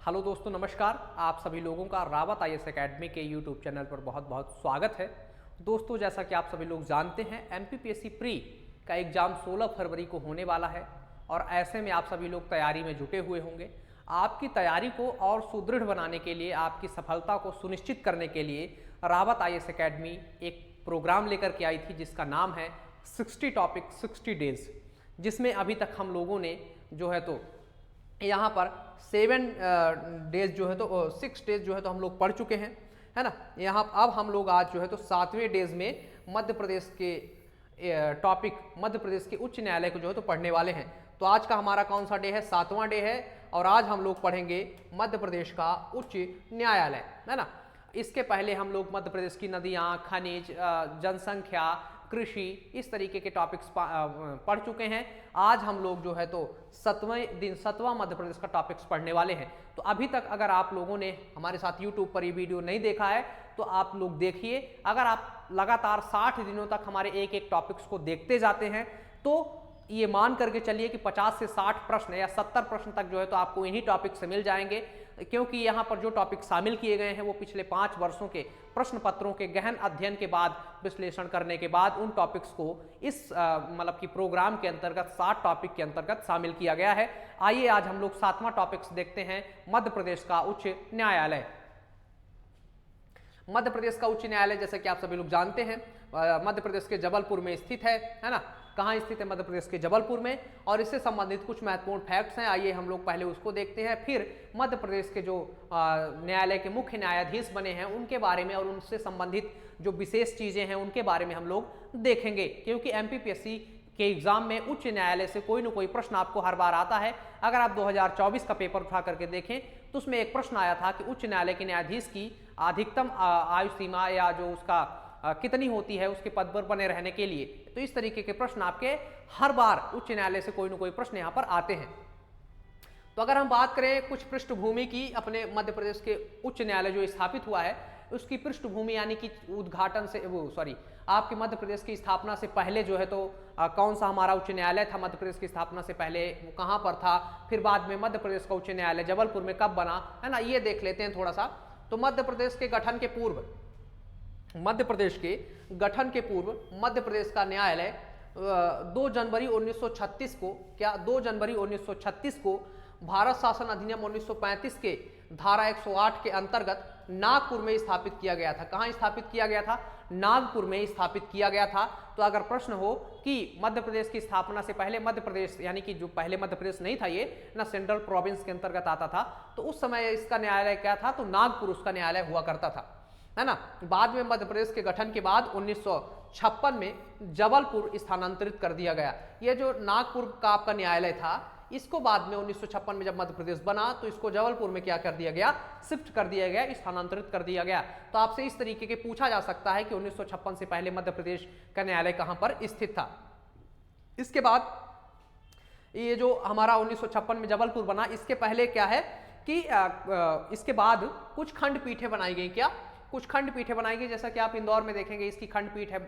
Hello दोस्तों, नमस्कार। आप सभी लोगों का रावत आईएएस एकेडमी के यूट्यूब चैनल पर बहुत बहुत स्वागत है। दोस्तों, जैसा कि आप सभी लोग जानते हैं, एमपीपीएससी प्री का एग्ज़ाम 16 फरवरी को होने वाला है और ऐसे में आप सभी लोग तैयारी में जुटे हुए होंगे। आपकी तैयारी को और सुदृढ़ बनाने के लिए, आपकी सफलता को सुनिश्चित करने के लिए रावत आईएएस एकेडमी एक प्रोग्राम लेकर के आई थी जिसका नाम है 60 टॉपिक 60 डेज, जिसमें अभी तक हम लोगों ने जो है तो यहाँ पर 7 डेज जो है तो 6 डेज जो है तो हम लोग पढ़ चुके हैं, है ना। यहाँ अब हम लोग आज जो है तो 7वें डेज में मध्य प्रदेश के टॉपिक, मध्य प्रदेश के उच्च न्यायालय को जो है तो पढ़ने वाले हैं। तो आज का हमारा कौन सा डे है? 7वां डे है और आज हम लोग पढ़ेंगे मध्य प्रदेश का उच्च न्यायालय, है ना। इसके पहले हम लोग मध्य प्रदेश की नदियाँ, खनिज, जनसंख्या, कृषि, इस तरीके के टॉपिक्स पढ़ चुके हैं। आज हम लोग जो है तो 7वां मध्य प्रदेश का टॉपिक्स पढ़ने वाले हैं। तो अभी तक अगर आप लोगों ने हमारे साथ यूट्यूब पर ये वीडियो नहीं देखा है तो आप लोग देखिए। अगर आप लगातार 60 दिनों तक हमारे एक एक टॉपिक्स को देखते जाते हैं तो ये मान करके चलिए कि 50 से 60 प्रश्न या 70 प्रश्न तक जो है तो आपको इन्हीं टॉपिक से मिल जाएंगे, क्योंकि यहाँ पर जो टॉपिक शामिल किए गए हैं वो पिछले 5 वर्षों के प्रश्न पत्रों के गहन अध्ययन के बाद, विश्लेषण करने के बाद उन टॉपिक्स को इस मतलब कि प्रोग्राम के अंतर्गत 60 टॉपिक के अंतर्गत शामिल किया गया है। आइए आज हम लोग 7वां टॉपिक्स देखते हैं, मध्य प्रदेश का उच्च न्यायालय। मध्य प्रदेश का उच्च न्यायालय, जैसे कि आप सभी लोग जानते हैं, मध्य प्रदेश के जबलपुर में स्थित है ना। कहाँ स्थित है? मध्य प्रदेश के जबलपुर में। और इससे संबंधित कुछ महत्वपूर्ण फैक्ट्स हैं, आइए हम लोग पहले उसको देखते हैं, फिर मध्य प्रदेश के जो न्यायालय के मुख्य न्यायाधीश बने हैं उनके बारे में और उनसे संबंधित जो विशेष चीजें हैं उनके बारे में हम लोग देखेंगे, क्योंकि एमपीपीएससी के एग्जाम में उच्च न्यायालय से कोई ना कोई प्रश्न आपको हर बार आता है। अगर आप 2024 का पेपर उठा करके देखें तो उसमें एक प्रश्न आया था कि उच्च न्यायालय के न्यायाधीश की अधिकतम आयु सीमा या जो उसका कितनी होती है उसके पद पर बने रहने के लिए। तो इस तरीके के प्रश्न आपके हर बार उच्च न्यायालय से कोई ना कोई प्रश्न यहाँ पर आते हैं। तो अगर हम बात करें कुछ पृष्ठभूमि की, अपने मध्य प्रदेश के उच्च न्यायालय जो स्थापित हुआ है उसकी पृष्ठभूमि, यानी कि उद्घाटन से आपके मध्य प्रदेश की स्थापना से पहले जो है तो कौन सा हमारा उच्च न्यायालय था मध्य प्रदेश की स्थापना से पहले, वो कहाँ पर था, फिर बाद में मध्य प्रदेश का उच्च न्यायालय जबलपुर में कब बना, है ना, ये देख लेते हैं थोड़ा सा। तो मध्य प्रदेश के गठन के पूर्व, मध्य प्रदेश के गठन के पूर्व मध्य प्रदेश का न्यायालय 2 जनवरी 1936 को, क्या 2 जनवरी 1936 को भारत शासन अधिनियम 1935 के धारा 108 के अंतर्गत नागपुर में स्थापित किया गया था। कहाँ स्थापित किया गया था? नागपुर में स्थापित किया गया था। तो अगर प्रश्न हो कि मध्य प्रदेश की स्थापना से पहले मध्य प्रदेश, यानी कि जो पहले मध्य प्रदेश नहीं था, ये ना सेंट्रल प्रोविंस के अंतर्गत आता था, तो उस समय इसका न्यायालय क्या था? तो नागपुर उसका न्यायालय हुआ करता था, है ना। बाद में मध्य प्रदेश के गठन के बाद 1956 में जबलपुर स्थानांतरित कर दिया गया। ये जो नागपुर का आपका न्यायालय था, इसको बाद में 1956 में जब मध्य प्रदेश बना तो इसको जबलपुर में क्या कर दिया गया? शिफ्ट कर दिया गया, स्थानांतरित कर दिया गया। तो आपसे इस तरीके के पूछा जा सकता है कि 1956 से पहले मध्य प्रदेश का न्यायालय कहां पर स्थित था। इसके बाद ये जो हमारा 1956 में जबलपुर बना, इसके पहले क्या है कि इसके बाद कुछ खंडपीठें बनाई गई। क्या? कुछ खंडपीठें बनाई गई, जैसा कि आप इंदौर में देखेंगे इसकी खंडपीठ है,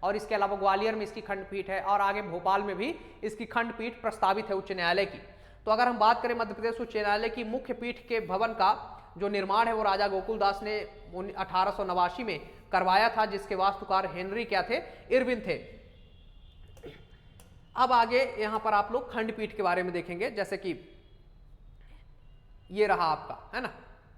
और इसके अलावा ग्वालियर में इसकी खंडपीठ है, और आगे भोपाल में भी इसकी खंडपीठ प्रस्तावित है उच्च न्यायालय की। तो अगर हम बात करें मध्य प्रदेश उच्च न्यायालय की मुख्य पीठ के भवन का जो निर्माण है वो राजा गोकुलदास ने 1889 में करवाया था, जिसके वास्तुकार हेनरी क्या थे? इरविन थे। अब आगे यहां पर आप लोग खंडपीठ के बारे में देखेंगे, जैसे कि ये रहा आपका, है ना,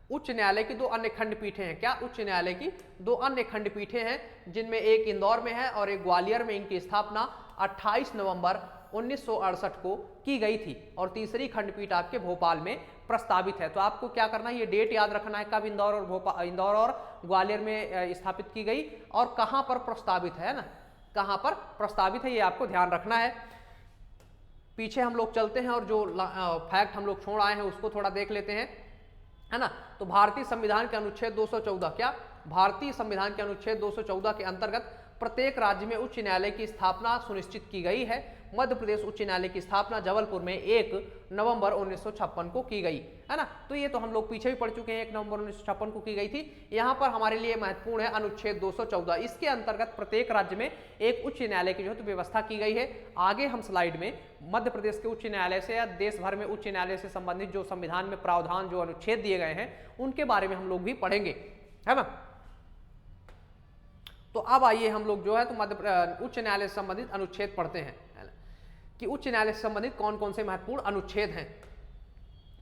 उच्च न्यायालय की 2 अन्य खंडपीठें हैं। क्या? उच्च न्यायालय की 2 अन्य खंडपीठें हैं, जिनमें एक इंदौर में है और एक ग्वालियर में। इनकी स्थापना 28 नवंबर 1968 को की गई थी, और तीसरी खंडपीठ आपके भोपाल में प्रस्तावित है। तो आपको क्या करना है? ये डेट याद रखना है, कब इंदौर और ग्वालियर में स्थापित की गई और कहां पर प्रस्तावित है ना, कहां पर प्रस्तावित है, ये आपको ध्यान रखना है। पीछे हम लोग चलते हैं और जो फैक्ट हम लोग छोड़ आए हैं उसको थोड़ा देख लेते हैं, है ना। तो भारतीय संविधान के अनुच्छेद 214, क्या? भारतीय संविधान के अनुच्छेद 214 के अंतर्गत प्रत्येक राज्य में उच्च न्यायालय की स्थापना सुनिश्चित की गई है। मध्य प्रदेश उच्च न्यायालय की स्थापना जबलपुर में 1 नवंबर 1956 को की गई, है ना। तो ये तो हम लोग पीछे भी पढ़ चुके हैं, 1 नवंबर 1956 को की गई थी। यहाँ पर हमारे लिए महत्वपूर्ण है अनुच्छेद 214। इसके अंतर्गत प्रत्येक राज्य में एक उच्च न्यायालय की जो है व्यवस्था की गई है। आगे हम स्लाइड में मध्य प्रदेश के उच्च न्यायालय से या देश भर में उच्च न्यायालय से संबंधित जो संविधान में प्रावधान जो अनुच्छेद दिए गए हैं उनके बारे में हम लोग भी पढ़ेंगे, है ना। तो अब आइए हम लोग जो है तो उच्च न्यायालय से संबंधित अनुच्छेद पढ़ते हैं कि उच्च न्यायालय से संबंधित कौन कौन से महत्वपूर्ण अनुच्छेद हैं।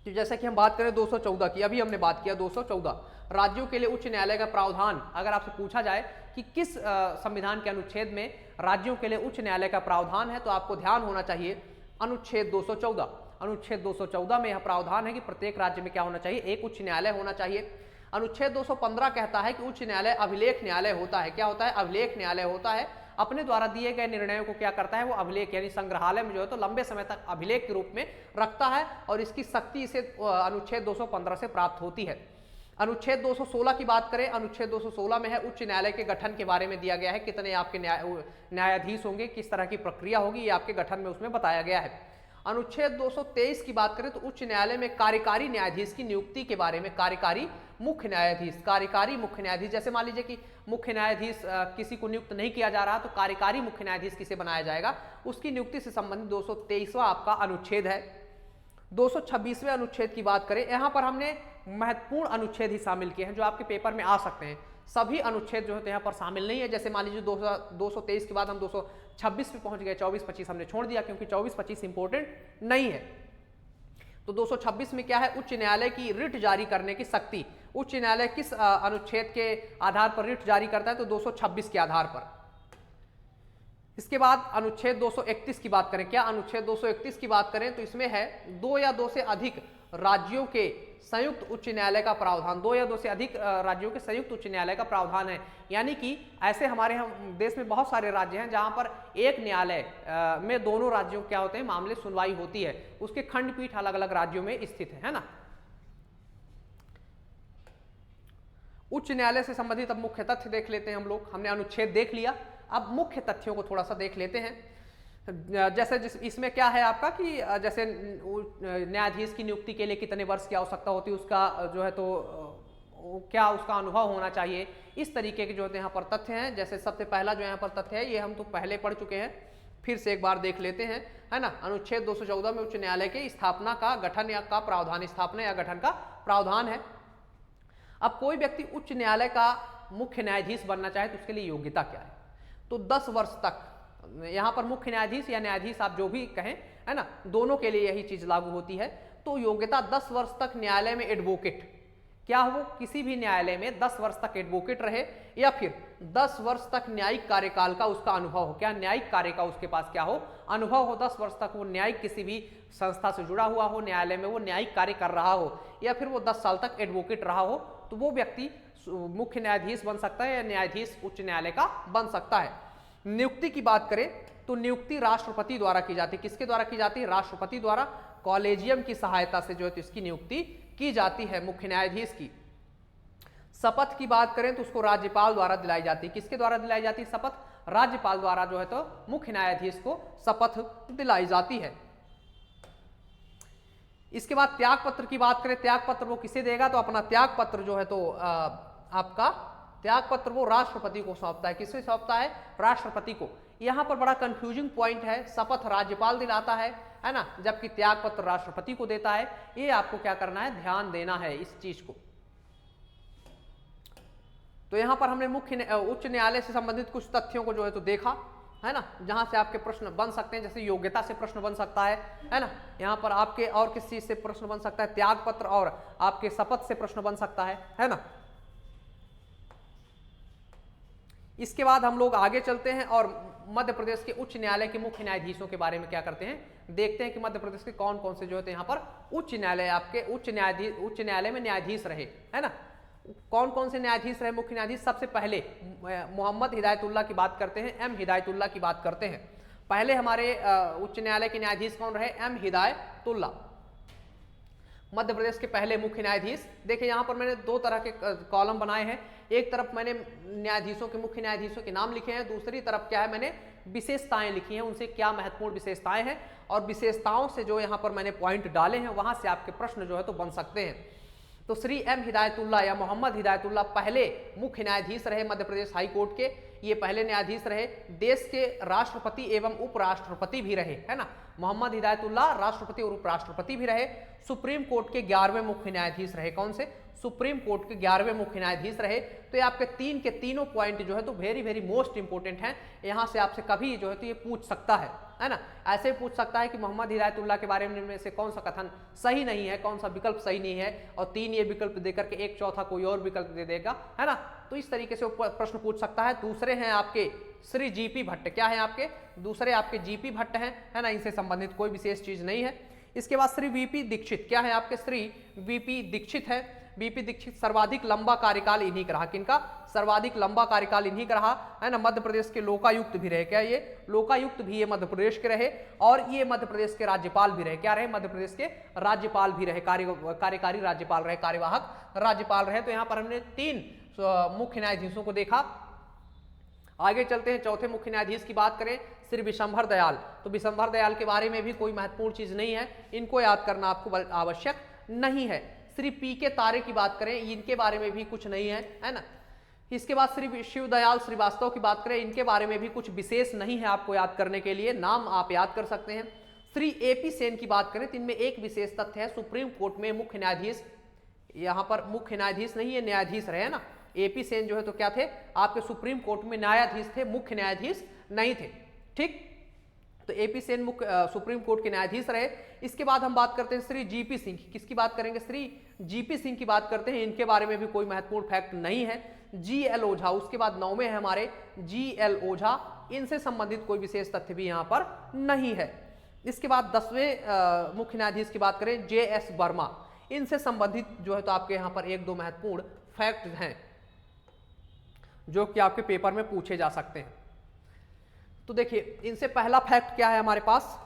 तो जैसा कि हम बात करें 214 की, अभी हमने बात किया 214 राज्यों के लिए उच्च न्यायालय का प्रावधान। अगर आपसे पूछा जाए कि किस संविधान के अनुच्छेद में राज्यों के लिए उच्च न्यायालय का प्रावधान है, तो आपको ध्यान होना चाहिए अनुच्छेद 214। अनुच्छेद 214 में यह प्रावधान है कि प्रत्येक राज्य में क्या होना चाहिए, एक उच्च न्यायालय होना चाहिए। अनुच्छेद 215 कहता है कि उच्च न्यायालय अभिलेख न्यायालय होता है। क्या होता है, अभिलेख न्यायालय होता है। अपने द्वारा दिए गए निर्णयों को क्या करता है, वो अभिलेख यानी संग्रहालय में जो है तो लंबे समय तक अभिलेख के रूप में रखता है और इसकी शक्ति इसे अनुच्छेद 215 से प्राप्त होती है। अनुच्छेद 216 की बात करें, अनुच्छेद 216 में है उच्च न्यायालय के गठन के बारे में दिया गया है, कितने आपके न्यायाधीश होंगे, किस तरह की प्रक्रिया होगी, ये आपके गठन में उसमें बताया गया है। अनुच्छेद 223 की बात करें तो उच्च न्यायालय में कार्यकारी न्यायाधीश की नियुक्ति के बारे में, कार्यकारी मुख्य न्यायाधीश, जैसे मान लीजिए कि मुख्य न्यायाधीश किसी को नियुक्त नहीं किया जा रहा तो कार्यकारी मुख्य न्यायाधीश किसे बनाया जाएगा, उसकी नियुक्ति से संबंधित 223वां आपका अनुच्छेद है। 226वें अनुच्छेद की बात करें, यहाँ पर हमने महत्वपूर्ण अनुच्छेद ही शामिल किए हैं जो आपके पेपर में आ सकते हैं। सभी अनुच्छेद जो है यहाँ पर शामिल नहीं है। जैसे मान लीजिए 223 के बाद हम 226 पे पहुंच गए, 24-25 हमने छोड़ दिया क्योंकि 24-25 इंपॉर्टेंट नहीं है। तो 226 में क्या है, उच्च न्यायालय की रिट जारी करने की शक्ति। उच्च न्यायालय किस अनुच्छेद के आधार पर रिट जारी करता है, तो 226 के आधार पर। इसके बाद अनुच्छेद 231 की बात करें, क्या अनुच्छेद 231 की बात करें तो इसमें है 2 या 2 से अधिक राज्यों के संयुक्त उच्च न्यायालय का प्रावधान। 2 या 2 से अधिक राज्यों के संयुक्त उच्च न्यायालय का प्रावधान है। यानी कि ऐसे हमारे हम देश में बहुत सारे राज्य हैं जहां पर एक न्यायालय में दोनों राज्यों क्या होते हैं, मामले सुनवाई होती है, उसके खंडपीठ अलग अलग राज्यों में स्थित है ना। उच्च न्यायालय से संबंधित अब मुख्य तथ्य देख लेते हैं हम लोग। हमने अनुच्छेद देख लिया, अब मुख्य तथ्यों को थोड़ा सा देख लेते हैं। जैसे इसमें क्या है आपका कि जैसे न्यायाधीश की नियुक्ति के लिए कितने वर्ष की आवश्यकता होती है, उसका जो है तो क्या उसका अनुभव होना चाहिए, इस तरीके के जो है यहाँ पर तथ्य हैं। जैसे सबसे पहला जो यहाँ पर तथ्य है, ये हम तो पहले पढ़ चुके हैं, फिर से एक बार देख लेते हैं, है ना। अनुच्छेद 214 में उच्च न्यायालय के स्थापना का गठन या का प्रावधान, स्थापना या गठन का प्रावधान है। अब कोई व्यक्ति उच्च न्यायालय का मुख्य न्यायाधीश बनना चाहे तो उसके लिए योग्यता क्या है, तो 10 वर्ष तक, यहाँ पर मुख्य न्यायाधीश या न्यायाधीश आप जो भी कहें, है ना, दोनों के लिए यही चीज लागू होती है। तो योग्यता 10 वर्ष तक न्यायालय में एडवोकेट, क्या हो, किसी भी न्यायालय में 10 वर्ष तक एडवोकेट रहे, या फिर 10 वर्ष तक न्यायिक कार्यकाल का उसका अनुभव हो। क्या न्यायिक कार्य का उसके पास क्या हो, अनुभव हो, 10 वर्ष तक वो न्यायिक किसी भी संस्था से जुड़ा हुआ हो, न्यायालय में वो न्यायिक कार्य कर रहा हो, या फिर वो 10 साल तक एडवोकेट रहा हो, तो वो व्यक्ति मुख्य न्यायाधीश बन सकता है या न्यायाधीश उच्च न्यायालय का बन सकता है। नियुक्ति की बात करें तो नियुक्ति राष्ट्रपति द्वारा की जाती है। किसके द्वारा की जाती है, राष्ट्रपति द्वारा, कॉलेजियम की सहायता से जो है तो इसकी नियुक्ति की जाती है मुख्य न्यायाधीश की। शपथ की बात करें तो उसको राज्यपाल द्वारा दिलाई जाती है। किसके द्वारा दिलाई जाती है शपथ, राज्यपाल द्वारा जो है तो मुख्य न्यायाधीश को शपथ दिलाई जाती है। इसके बाद त्याग पत्र की बात करें, त्याग पत्र वो किसे देगा, तो अपना त्याग पत्र जो है तो आपका त्याग पत्र वो राष्ट्रपति को सौंपता है। किसे सौंपता है, राष्ट्रपति को। यहां पर बड़ा कंफ्यूजिंग पॉइंट है, शपथ राज्यपाल दिलाता है ना, जबकि त्याग पत्र राष्ट्रपति को देता है। ये आपको क्या करना है, ध्यान देना है इस चीज को। तो यहां पर हमने उच्च न्यायालय से संबंधित कुछ तथ्यों को जो है तो देखा, है ना, जहां से आपके प्रश्न बन सकते हैं। जैसे योग्यता से प्रश्न बन सकता है ना, यहां पर आपके और किस चीज से प्रश्न बन सकता है, त्याग पत्र और आपके शपथ से प्रश्न बन सकता है ना। इसके बाद हम लोग आगे चलते हैं और मध्य प्रदेश के उच्च न्यायालय के मुख्य न्यायाधीशों के बारे में क्या करते हैं, देखते हैं कि मध्य प्रदेश के कौन कौन से जो है यहाँ पर उच्च न्यायालय, आपके उच्च न्यायालय में न्यायाधीश रहे, है ना। कौन कौन से न्यायाधीश रहे मुख्य न्यायाधीश, सबसे पहले मोहम्मद हिदायतुल्लाह की बात करते हैं, एम हिदायतुल्लाह की बात करते हैं। पहले हमारे उच्च न्यायालय के न्यायाधीश कौन रहे, एम हिदायतुल्लाह। मध्य प्रदेश के पहले मुख्य न्यायाधीश। देखिए यहाँ पर मैंने दो तरह के कॉलम बनाए हैं, एक तरफ मैंने न्यायाधीशों के मुख्य न्यायाधीशों के नाम लिखे हैं, दूसरी तरफ क्या है मैंने विशेषताएं लिखी हैं, उनसे क्या महत्वपूर्ण विशेषताएं हैं, और विशेषताओं से जो यहाँ पर मैंने पॉइंट डाले हैं वहां से आपके प्रश्न जो है तो बन सकते हैं। तो श्री एम हिदायतुल्लाह या मोहम्मद हिदायतुल्लाह पहले मुख्य न्यायाधीश रहे मध्य प्रदेश हाई कोर्ट के, ये पहले न्यायाधीश रहे, देश के राष्ट्रपति एवं उपराष्ट्रपति भी रहे, है ना। मोहम्मद हिदायतुल्लाह राष्ट्रपति और उपराष्ट्रपति भी रहे। सुप्रीम कोर्ट के 11वें मुख्य न्यायाधीश रहे। कौन से? सुप्रीम कोर्ट के 11वें मुख्य न्यायाधीश रहे। तो ये आपके तीन के तीनों पॉइंट जो है तो वेरी वेरी मोस्ट इंपोर्टेंट हैं, यहां से आपसे कभी जो है तो ये पूछ सकता है ना। ऐसे पूछ सकता है कि मोहम्मद हिदायतुल्लाह के बारे में से कौन सा कथन सही नहीं है, कौन सा विकल्प सही नहीं है, और 3 ये विकल्प देकर के एक चौथा कोई और विकल्प दे देगा, है ना। तो इस तरीके से प्रश्न पूछ सकता है। दूसरे हैं आपके श्री जीपी भट्ट। क्या है आपके दूसरे? आपके जीपी भट्ट हैं, है ना, इनसे संबंधित कोई विशेष चीज नहीं है। इसके बाद श्री वीपी दीक्षित। क्या है आपके? श्री वीपी दीक्षित है। वीपी दीक्षित सर्वाधिक लंबा कार्यकाल इन्हीं का रहा। किनका? सर्वाधिक लंबा कार्यकाल इन्हीं का रहा, है ना। मध्य प्रदेश के लोकायुक्त भी रहे। क्या ये? लोकायुक्त भी ये मध्य प्रदेश के रहे, और ये मध्य प्रदेश के राज्यपाल भी रहे। क्या रहे? मध्य प्रदेश के राज्यपाल भी रहे, कार्यकारी राज्यपाल रहे, कार्यवाहक राज्यपाल रहे। तो यहाँ पर हमने 3 मुख्य न्यायाधीशों को देखा। आगे चलते हैं, चौथे मुख्य न्यायाधीश की बात करें, श्री विशंभर दयाल। तो विशंभर दयाल के बारे में भी कोई महत्वपूर्ण चीज नहीं है, इनको याद करना आपको आवश्यक नहीं है। श्री पी के तारे की बात करें, इनके बारे में भी कुछ नहीं है ना। इसके बाद श्री शिवदयाल श्रीवास्तव की बात करें, इनके बारे में भी कुछ विशेष नहीं है आपको याद करने के लिए, नाम आप याद कर सकते हैं। श्री एपी सेन की बात करें तो इनमें एक विशेष तथ्य है, सुप्रीम कोर्ट में मुख्य न्यायाधीश, यहाँ पर मुख्य न्यायाधीश नहीं है, न्यायाधीश रहे ना। एपी सेन जो है तो क्या थे? आपके सुप्रीम कोर्ट में न्यायाधीश थे, मुख्य न्यायाधीश नहीं थे, ठीक। तो एपी सेन मुख्य सुप्रीम कोर्ट के न्यायाधीश रहे। इसके बाद हम बात करते हैं श्री जीपी सिंह। किसकी बात करेंगे? श्री जीपी सिंह की बात करते हैं, इनके बारे में भी कोई महत्वपूर्ण फैक्ट नहीं है। जीएल ओझा, उसके बाद 9वें है हमारे जीएल ओझा, इनसे संबंधित कोई विशेष तथ्य भी यहाँ पर नहीं है। इसके बाद 10वें मुख्य न्यायाधीश की बात करें, जेएस वर्मा, इनसे संबंधित जो है तो आपके यहाँ पर 1-2 महत्वपूर्ण फैक्ट हैं जो कि आपके पेपर में पूछे जा सकते हैं। तो देखिए इनसे पहला फैक्ट क्या है हमारे पास,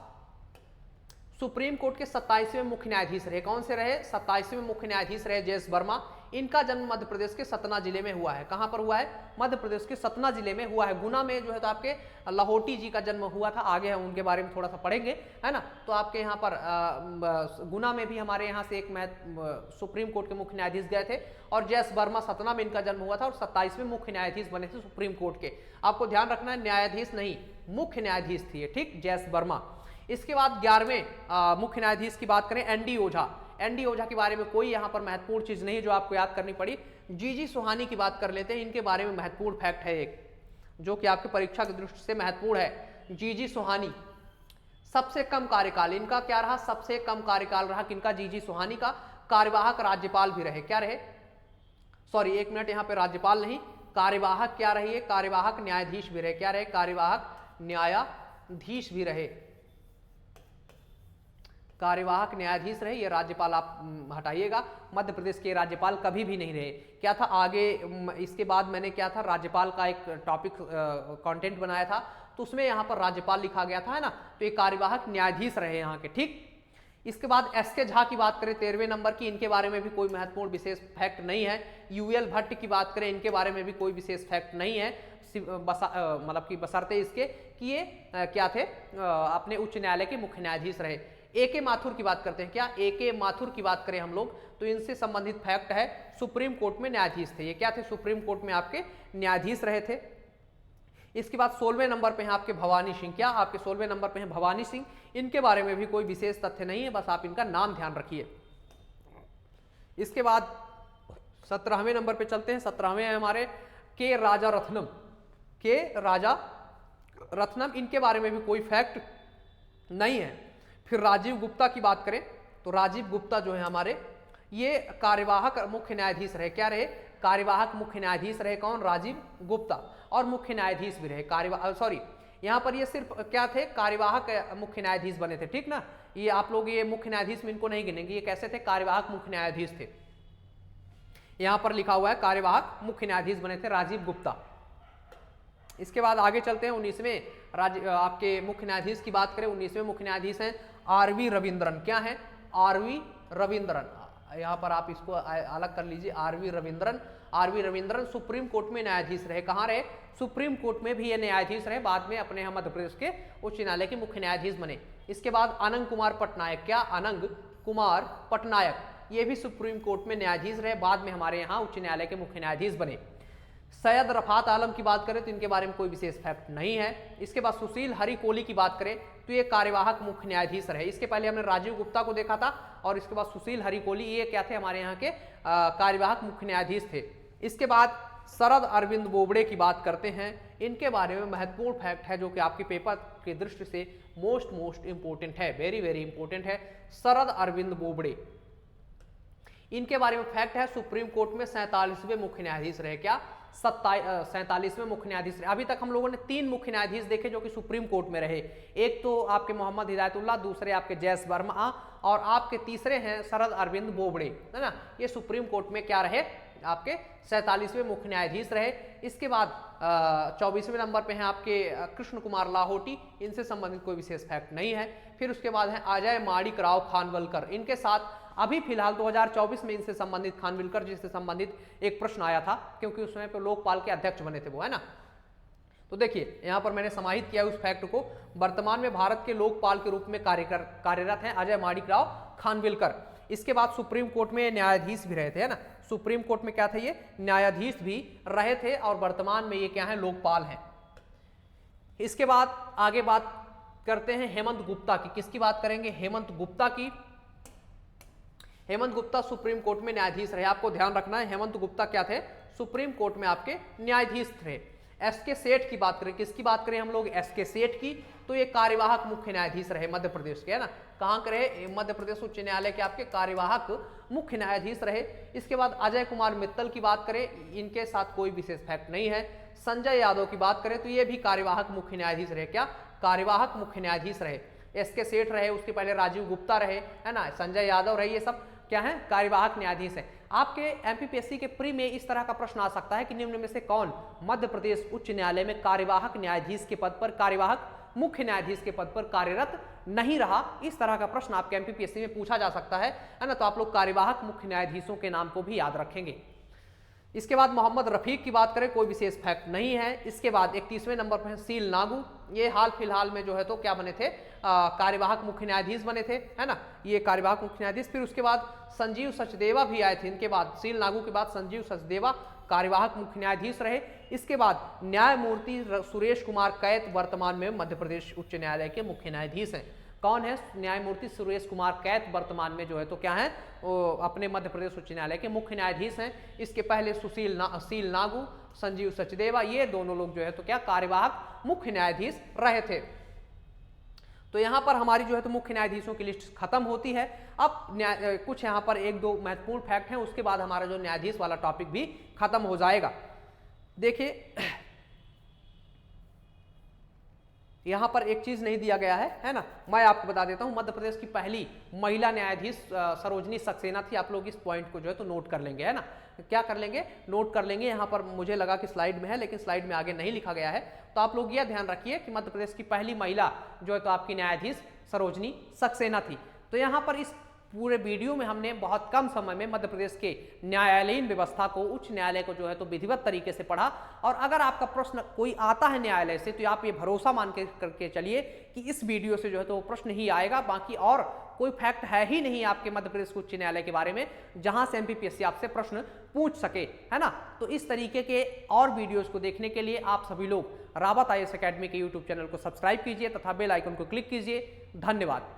सुप्रीम कोर्ट के 27वें मुख्य न्यायाधीश रहे। कौन से रहे? 27वें मुख्य न्यायाधीश रहे जेएस वर्मा। इनका जन्म मध्य प्रदेश के सतना जिले में हुआ है। कहां पर हुआ है? मध्य प्रदेश के सतना जिले में हुआ है। गुना में जो है तो आपके लाहौटी जी का जन्म हुआ था, आगे हम उनके बारे में थोड़ा सा पढ़ेंगे, है ना। तो आपके यहाँ पर गुना में भी हमारे यहाँ से एक सुप्रीम कोर्ट के मुख्य न्यायाधीश गए थे, और जेएस वर्मा सतना में इनका जन्म हुआ था, और 27वें मुख्य न्यायाधीश बने थे सुप्रीम कोर्ट के। आपको ध्यान रखना है, न्यायाधीश नहीं, मुख्य न्यायाधीश थी, ठीक, जेएस वर्मा। इसके बाद 11वें मुख्य न्यायाधीश की बात करें, एनडी ओझा। एनडी ओझा के बारे में कोई यहाँ पर महत्वपूर्ण चीज नहीं जो आपको याद करनी पड़ी। जीजी सोहानी की बात कर लेते हैं, इनके बारे में महत्वपूर्ण फैक्ट है एक जो कि आपकी परीक्षा की दृष्टि से महत्वपूर्ण है। जीजी सोहानी, सबसे कम कार्यकाल इनका क्या रहा? सबसे कम कार्यकाल रहा किनका? जीजी सोहानी का। कार्यवाहक राज्यपाल भी रहे। क्या रहे? सॉरी, 1 मिनट, यहाँ पे राज्यपाल नहीं, कार्यवाहक क्या रही है? कार्यवाहक न्यायाधीश भी रहे। क्या रहे? कार्यवाहक न्यायाधीश भी रहे, कार्यवाहक न्यायाधीश रहे। ये राज्यपाल आप हटाइएगा, मध्य प्रदेश के राज्यपाल कभी भी नहीं रहे। क्या था आगे? इसके बाद मैंने क्या था, राज्यपाल का एक टॉपिक कंटेंट बनाया था, तो उसमें यहाँ पर राज्यपाल लिखा गया था, है ना। तो ये कार्यवाहक न्यायाधीश रहे यहाँ के, ठीक। इसके बाद एसके झा की बात करें 13वें नंबर की, इनके बारे में भी कोई महत्वपूर्ण विशेष फैक्ट नहीं है। यूएल भट्ट की बात करें, इनके बारे में भी कोई विशेष फैक्ट नहीं है, मतलब कि बशर्ते इसके कि ये क्या थे, अपने उच्च न्यायालय के मुख्य न्यायाधीश रहे। एके माथुर की बात करते हैं। क्या? एके माथुर की बात करें हम लोग तो इनसे संबंधित फैक्ट है, सुप्रीम कोर्ट में न्यायाधीश थे। ये क्या थे? सुप्रीम कोर्ट में आपके न्यायाधीश रहे थे। इसके बाद 16वें नंबर पे हैं आपके भवानी सिंह। क्या? आपके 16वें नंबर पे हैं भवानी सिंह। इनके बारे में भी कोई विशेष तथ्य नहीं है, बस आप इनका नाम ध्यान रखिए। इसके बाद 17वें नंबर पे चलते हैं। 17वें हैं हमारे के राजा रत्नम। के राजा रत्नम, इनके बारे में भी कोई फैक्ट नहीं है। फिर राजीव गुप्ता की बात करें तो राजीव गुप्ता जो है हमारे, ये कार्यवाहक मुख्य न्यायाधीश रहे। क्या रहे? कार्यवाहक मुख्य न्यायाधीश रहे। कौन? राजीव गुप्ता। और मुख्य न्यायाधीश भी रहे। सॉरी, यहाँ पर ये सिर्फ क्या थे? कार्यवाहक मुख्य न्यायाधीश बने थे, ठीक ना। ये आप लोग ये मुख्य न्यायाधीश में इनको नहीं गिनेंगे, ये कैसे थे? कार्यवाहक मुख्य न्यायाधीश थे। यहाँ पर लिखा हुआ है कार्यवाहक मुख्य न्यायाधीश बने थे राजीव गुप्ता। इसके बाद आगे चलते हैं 19वें आपके मुख्य न्यायाधीश की बात करें। 19वें मुख्य न्यायाधीश हैं आरवी रविंद्रन। क्या है? आरवी रविंद्रन, यहाँ पर आप इसको अलग कर लीजिए, आरवी रविंद्रन। आरवी रविंद्रन सुप्रीम कोर्ट में न्यायाधीश रहे। कहाँ रहे? सुप्रीम कोर्ट में भी ये न्यायाधीश रहे, बाद में अपने मध्य प्रदेश के उच्च न्यायालय के मुख्य न्यायाधीश बने। इसके बाद अनंग कुमार पटनायक, क्या अनंग कुमार पटनायक, ये भी सुप्रीम कोर्ट में न्यायाधीश रहे, बाद में हमारे यहाँ उच्च न्यायालय के मुख्य न्यायाधीश बने। सैयद रफात आलम की बात करें तो इनके बारे में कोई विशेष फैक्ट नहीं है। इसके बाद सुशील हरि कोहली की बात करें तो ये कार्यवाहक मुख्य न्यायाधीश रहे। इसके पहले हमने राजीव गुप्ता को देखा था और इसके बाद सुशील हरि कोहली, ये क्या थे? हमारे यहाँ के कार्यवाहक मुख्य न्यायाधीश थे। इसके बाद शरद अरविंद बोबड़े की बात करते हैं। इनके बारे में महत्वपूर्ण फैक्ट है जो कि आपके पेपर की दृष्टि से मोस्ट इंपोर्टेंट है, वेरी इंपोर्टेंट है। शरद अरविंद बोबड़े, इनके बारे में फैक्ट है, सुप्रीम कोर्ट में 47वें मुख्य न्यायाधीश रहे। क्या? 47वें मुख्य न्यायाधीश रहे। अभी तक हम लोगों ने 3 मुख्य न्यायाधीश देखे जो कि सुप्रीम कोर्ट में रहे। एक तो आपके मोहम्मद हिदायतुल्लाह, दूसरे आपके जयस वर्मा और आपके तीसरे हैं शरद अरविंद बोबड़े, है ना। ये सुप्रीम कोर्ट में क्या रहे? आपके 47वें मुख्य न्यायाधीश रहे। इसके बाद 24वें नंबर पे हैं आपके कृष्ण कुमार लाहोटी, इनसे संबंधित कोई विशेष फैक्ट नहीं है। फिर उसके बाद है अजय माणिक राव खानवलकर, इनके साथ अभी फिलहाल 2024 में इनसे संबंधित खानविलकर जी से संबंधित एक प्रश्न आया था, क्योंकि उस समय पे लोकपाल के अध्यक्ष बने थे वो, है ना। तो देखिए यहाँ पर मैंने समाहित किया उस फैक्ट को। वर्तमान में भारत के लोकपाल के रूप में कार्यरत हैं अजय माणिक राव खानविलकर। इसके बाद सुप्रीम कोर्ट में न्यायाधीश भी रहे थे, है ना। सुप्रीम कोर्ट में क्या थे? ये न्यायाधीश भी रहे थे और वर्तमान में ये क्या है? लोकपाल हैं। इसके बाद आगे बात करते हैं हेमंत गुप्ता की। किसकी बात करेंगे? हेमंत गुप्ता की। हेमंत गुप्ता सुप्रीम कोर्ट में न्यायाधीश रहे। आपको ध्यान रखना है, हेमंत गुप्ता क्या थे? सुप्रीम कोर्ट में आपके न्यायाधीश थे। एसके सेठ की बात करें, किसकी बात करें हम लोग? एसके सेठ की। तो ये कार्यवाहक मुख्य न्यायाधीश रहे मध्य प्रदेश के, है ना। कहाँ के रहे? मध्य प्रदेश उच्च न्यायालय के आपके कार्यवाहक मुख्य न्यायाधीश रहे। इसके बाद अजय कुमार मित्तल की बात करें, इनके साथ कोई विशेष फैक्ट नहीं है। संजय यादव की बात करें तो ये भी कार्यवाहक मुख्य न्यायाधीश रहे। क्या? कार्यवाहक मुख्य न्यायाधीश रहे। एसके सेठ रहे, उसके पहले राजीव गुप्ता रहे, है ना, संजय यादव रहे, ये सब क्या है? कार्यवाहक न्यायाधीश है। आपके एमपीपीएससी के प्री में इस तरह का प्रश्न आ सकता है कि निम्न में से कौन मध्य प्रदेश उच्च न्यायालय में कार्यवाहक न्यायाधीश के पद पर, कार्यवाहक मुख्य न्यायाधीश के पद पर कार्यरत नहीं रहा? इस तरह का प्रश्न आपके एमपीपीएससी में पूछा जा सकता है ना। तो आप लोग कार्यवाहक मुख्य न्यायाधीशों के नाम को भी याद रखेंगे। इसके बाद मोहम्मद रफीक की बात करें, कोई विशेष फैक्ट नहीं है। इसके बाद 31वें नंबर पर है सील नागू, ये हाल फिलहाल में जो है तो क्या बने थे? कार्यवाहक मुख्य न्यायाधीश बने थे, है ना, ये कार्यवाहक मुख्य न्यायाधीश। फिर उसके बाद संजीव सचदेवा भी आए थे। इनके बाद सील नागू के बाद संजीव सचदेवा कार्यवाहक मुख्य न्यायाधीश रहे। इसके बाद न्यायमूर्ति सुरेश कुमार कैत वर्तमान में मध्य प्रदेश उच्च न्यायालय के मुख्य न्यायाधीश हैं। कौन है? न्यायमूर्ति सुरेश कुमार कैत वर्तमान में जो है तो क्या है? वो अपने मध्य प्रदेश उच्च न्यायालय के मुख्य न्यायाधीश हैं। इसके पहले सील नागू, संजीव सचदेवा, ये दोनों लोग जो है तो क्या? कार्यवाहक मुख्य न्यायाधीश रहे थे। तो यहाँ पर हमारी जो है तो मुख्य न्यायाधीशों की लिस्ट खत्म होती है। अब कुछ यहाँ पर 1-2 महत्वपूर्ण फैक्ट हैं, उसके बाद हमारा जो न्यायाधीश वाला टॉपिक भी खत्म हो जाएगा। देखिए यहाँ पर एक चीज नहीं दिया गया है ना, मैं आपको बता देता हूँ। मध्य प्रदेश की पहली महिला न्यायाधीश सरोजनी सक्सेना थी। आप लोग इस पॉइंट को जो है तो नोट कर लेंगे, है ना। क्या कर लेंगे? नोट कर लेंगे। यहाँ पर मुझे लगा कि स्लाइड में है, लेकिन स्लाइड में आगे नहीं लिखा गया है। तो आप लोग यह ध्यान रखिए कि मध्य प्रदेश की पहली महिला जो है तो आपकी न्यायाधीश सरोजनी सक्सेना थी। तो यहाँ पर इस पूरे वीडियो में हमने बहुत कम समय में मध्य प्रदेश के न्यायालयीन व्यवस्था को, उच्च न्यायालय को जो है तो विधिवत तरीके से पढ़ा। और अगर आपका प्रश्न कोई आता है न्यायालय से तो आप ये भरोसा मान के करके चलिए कि इस वीडियो से जो है तो वो प्रश्न ही आएगा, बाकी और कोई फैक्ट है ही नहीं आपके मध्य प्रदेश उच्च न्यायालय के बारे में जहां से एमपीपीएससी आपसे प्रश्न पूछ सके, है ना। तो इस तरीके के और वीडियोस को देखने के लिए आप सभी लोग रावत IAS अकेडमी के यूट्यूब चैनल को सब्सक्राइब कीजिए तथा बेल आइकन को क्लिक कीजिए। धन्यवाद।